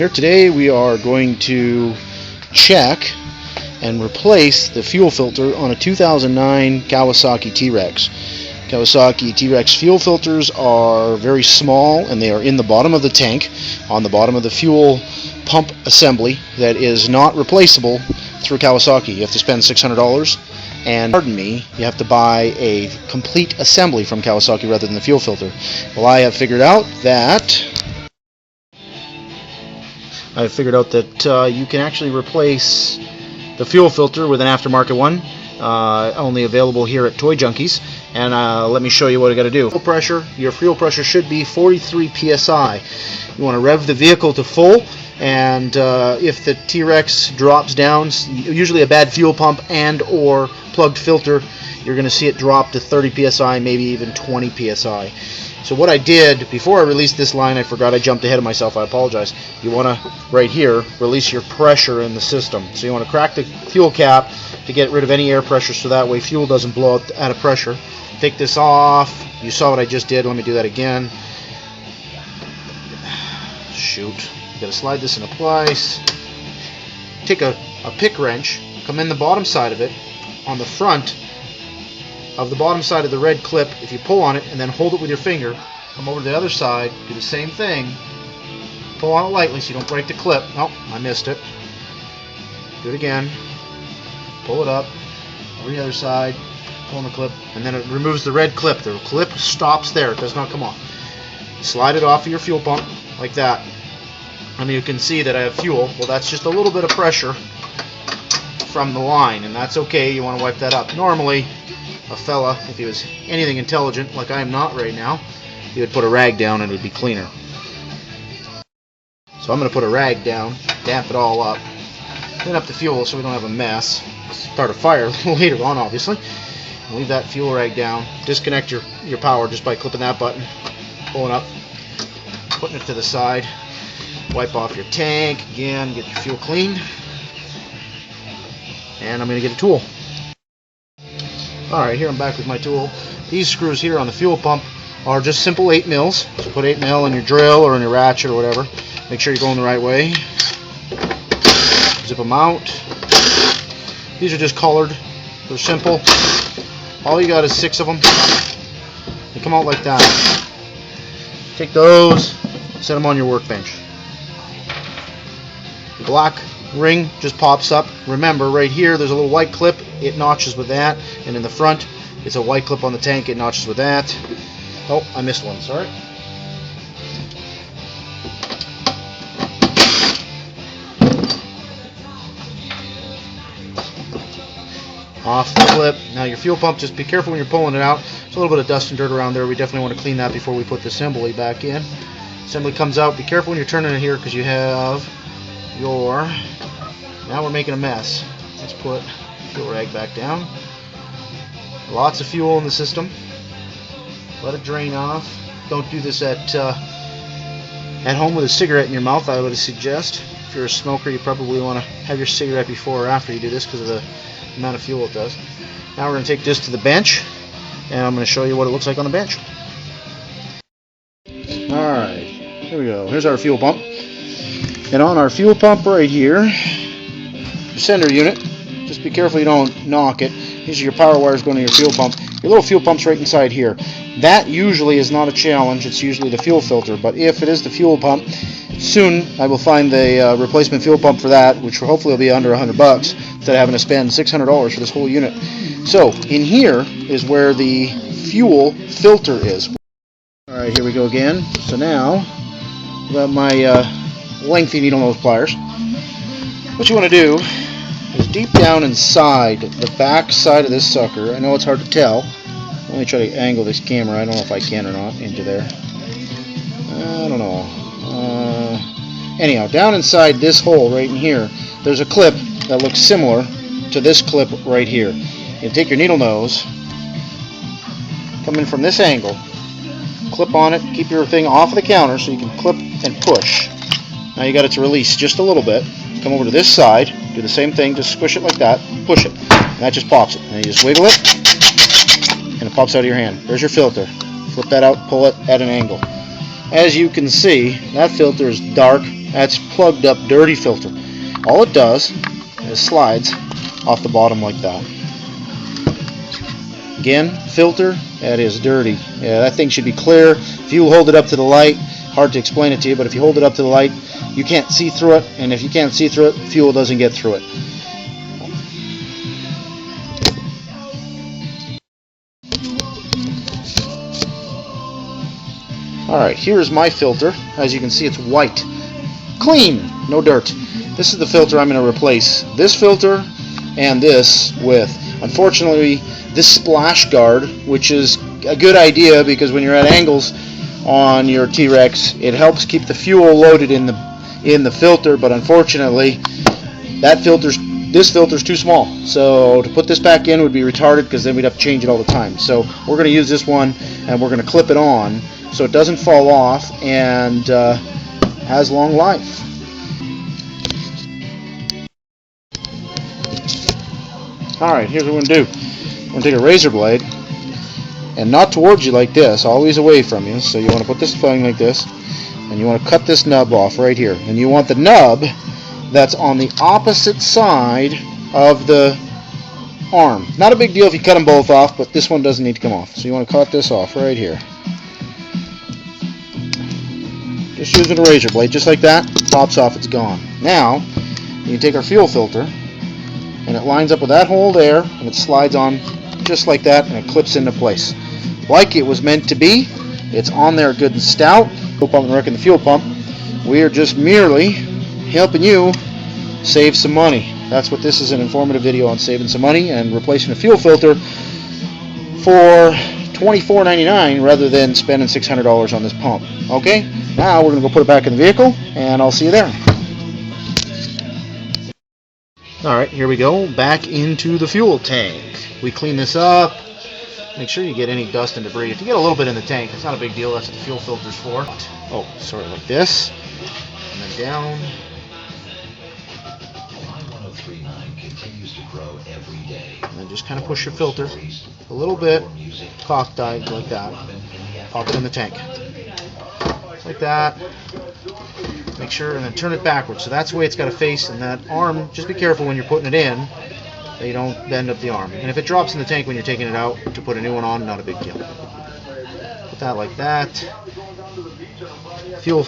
Here today we are going to check and replace the fuel filter on a 2009 Kawasaki Teryx. Kawasaki Teryx fuel filters are very small and they are in the bottom of the tank, on the bottom of the fuel pump assembly that is not replaceable through Kawasaki. You have to spend $600 and, pardon me, you have to buy a complete assembly from Kawasaki rather than the fuel filter. Well, I have figured out that you can actually replace the fuel filter with an aftermarket one, only available here at Toy Junkies. And let me show you what I got to do. Your fuel pressure should be 43 psi. You want to rev the vehicle to full, and if the Teryx drops down, usually a bad fuel pump and or plugged filter, you're going to see it drop to 30 psi, maybe even 20 psi. So what I did, before I released this line, I forgot, I jumped ahead of myself, I apologize. You want to, right here, release your pressure in the system. So you want to crack the fuel cap to get rid of any air pressure so that way fuel doesn't blow out of pressure. Take this off. You saw what I just did. Let me do that again. Shoot. You gotta slide this into place. Take a pick wrench, come in the bottom side of it, on the front of the bottom side of the red clip. If you pull on it and then hold it with your finger, come over to the other side, do the same thing, pull on it lightly so you don't break the clip. Nope, I missed it. Do it again, pull it up, over the other side, pull on the clip, and then it removes the red clip. The clip stops there, it does not come off. Slide it off of your fuel pump like that, and you can see that I have fuel. Well, that's just a little bit of pressure from the line, and that's okay. You want to wipe that up. Normally a fella, if he was anything intelligent like I am not right now, he would put a rag down and it would be cleaner. So I'm going to put a rag down, damp it all up, clean up the fuel so we don't have a mess. Start a fire later on, obviously. Leave that fuel rag down. Disconnect your power just by clipping that button, pulling up, putting it to the side. Wipe off your tank again, get your fuel cleaned, and I'm going to get a tool. Alright, here I'm back with my tool. These screws here on the fuel pump are just simple 8 mils. So put 8 mil in your drill or in your ratchet or whatever. Make sure you're going the right way. Zip them out. These are just colored. They're simple. All you got is 6 of them. They come out like that. Take those, set them on your workbench. The black ring just pops up. Remember, right here there's a little white clip, it notches with that, and in the front it's a white clip on the tank, it notches with that. Oh, I missed one, sorry. Off the clip. Now your fuel pump, just be careful when you're pulling it out. There's a little bit of dust and dirt around there. We definitely want to clean that before we put the assembly back in. Assembly comes out. Be careful when you're turning it here because you have your... Now we're making a mess. Let's put fuel rag back down. Lots of fuel in the system. Let it drain off. Don't do this at home with a cigarette in your mouth, I would suggest. If you're a smoker, you probably want to have your cigarette before or after you do this because of the amount of fuel it does. Now we're going to take this to the bench, and I'm going to show you what it looks like on the bench. Alright, here we go. Here's our fuel pump. And on our fuel pump right here, sender unit, just be careful you don't knock it. These are your power wires going to your fuel pump. Your little fuel pump's right inside here. That usually is not a challenge, it's usually the fuel filter, but if it is the fuel pump, soon I will find the replacement fuel pump for that, which hopefully will be under $100 instead of having to spend $600 for this whole unit. So in here is where the fuel filter is. Alright, here we go again. So now I've got my lengthy needle nose pliers. What you want to do is deep down inside the back side of this sucker. I know it's hard to tell. Let me try to angle this camera. I don't know if I can or not into there. I don't know. Anyhow, down inside this hole right in here, there's a clip that looks similar to this clip right here. You take your needle nose, come in from this angle, clip on it, keep your thing off of the counter so you can clip and push. Now you got it to release just a little bit. Come over to this side, do the same thing, just squish it like that, push it, and that just pops it. And you just wiggle it, and it pops out of your hand. There's your filter. Flip that out, pull it at an angle. As you can see, that filter is dark. That's unplugged up dirty filter. All it does is slides off the bottom like that. Again, filter, that is dirty. Yeah, that thing should be clear. If you hold it up to the light, hard to explain it to you, but if you hold it up to the light, you can't see through it, and if you can't see through it, fuel doesn't get through it. Alright, here's my filter. As you can see, it's white. Clean, no dirt. This is the filter I'm going to replace this filter and this with. Unfortunately, this splash guard, which is a good idea because when you're at angles on your T-Rex, it helps keep the fuel loaded in the filter, but unfortunately, this filter's too small. So to put this back in would be retarded because then we'd have to change it all the time. So we're going to use this one and we're going to clip it on so it doesn't fall off and has long life. Alright, here's what we're going to do. We're going to take a razor blade and not towards you like this, always away from you. So you want to put this thing like this and you want to cut this nub off right here. And you want the nub that's on the opposite side of the arm. Not a big deal if you cut them both off, but this one doesn't need to come off. So you want to cut this off right here. Just using a razor blade, just like that, pops off, it's gone. Now, you can take our fuel filter, and it lines up with that hole there, and it slides on just like that, and it clips into place. Like it was meant to be, it's on there good and stout. Fuel pump and wrecking the fuel pump. We are just merely helping you save some money. That's what this is, an informative video on saving some money and replacing a fuel filter for $24.99 rather than spending $600 on this pump. Okay, now we're going to go put it back in the vehicle and I'll see you there. Alright, here we go, back into the fuel tank. We clean this up, make sure you get any dust and debris. If you get a little bit in the tank, it's not a big deal, that's what the fuel filter's for. Oh, sorry, like this, and then down. And then just kind of push your filter a little bit, cocked-eyed like that. Pop it in the tank. Like that. Make sure, and then turn it backwards. So that's the way it's got to face, and that arm, just be careful when you're putting it in that you don't bend up the arm. And if it drops in the tank when you're taking it out to put a new one on, not a big deal. Put that like that. Fuel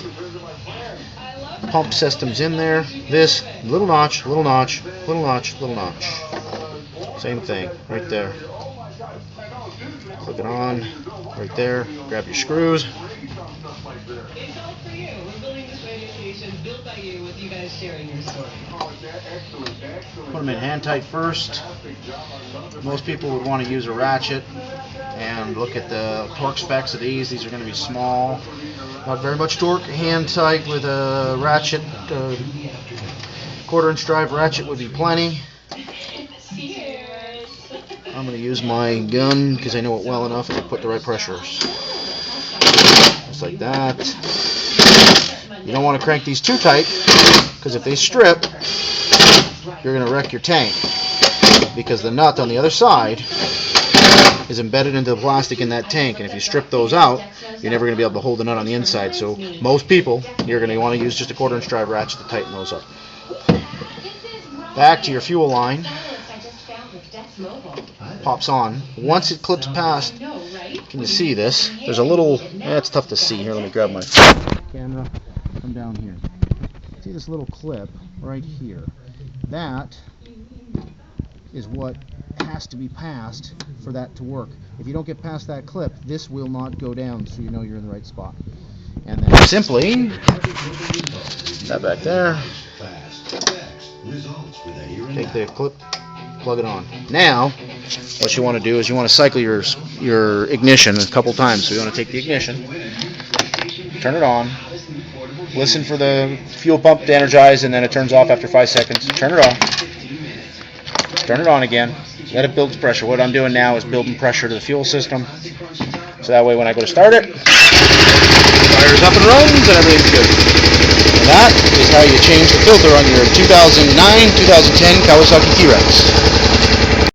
pump system's in there. This, little notch, little notch, little notch, little notch. Same thing, right there. Click it on, right there. Grab your screws. Put them in hand tight first. Most people would want to use a ratchet and look at the torque specs of these. These are going to be small, not very much torque. Hand tight with a ratchet, quarter-inch drive ratchet would be plenty. I'm going to use my gun because I know it well enough to put the right pressures. Just like that. You don't want to crank these too tight because if they strip, you're going to wreck your tank because the nut on the other side is embedded into the plastic in that tank, and if you strip those out, you're never going to be able to hold the nut on the inside. So most people, you're going to want to use just a quarter-inch drive ratchet to tighten those up. Back to your fuel line. Pops on. Once it clips past, can you see this? There's a little, it's tough to see. Here, let me grab my camera. Come down here. See this little clip right here? That is what has to be passed for that to work. If you don't get past that clip, this will not go down, so you know you're in the right spot. And then simply, that back there, take the clip, plug it on. Now, what you want to do is you want to cycle your ignition a couple times. So you want to take the ignition, turn it on, listen for the fuel pump to energize, and then it turns off after 5 seconds. Turn it off, turn it on again, let it build pressure. What I'm doing now is building pressure to the fuel system, so that way when I go to start it, fire's up and runs and everything's good. And that is how you change the filter on your 2009-2010 Kawasaki Teryx.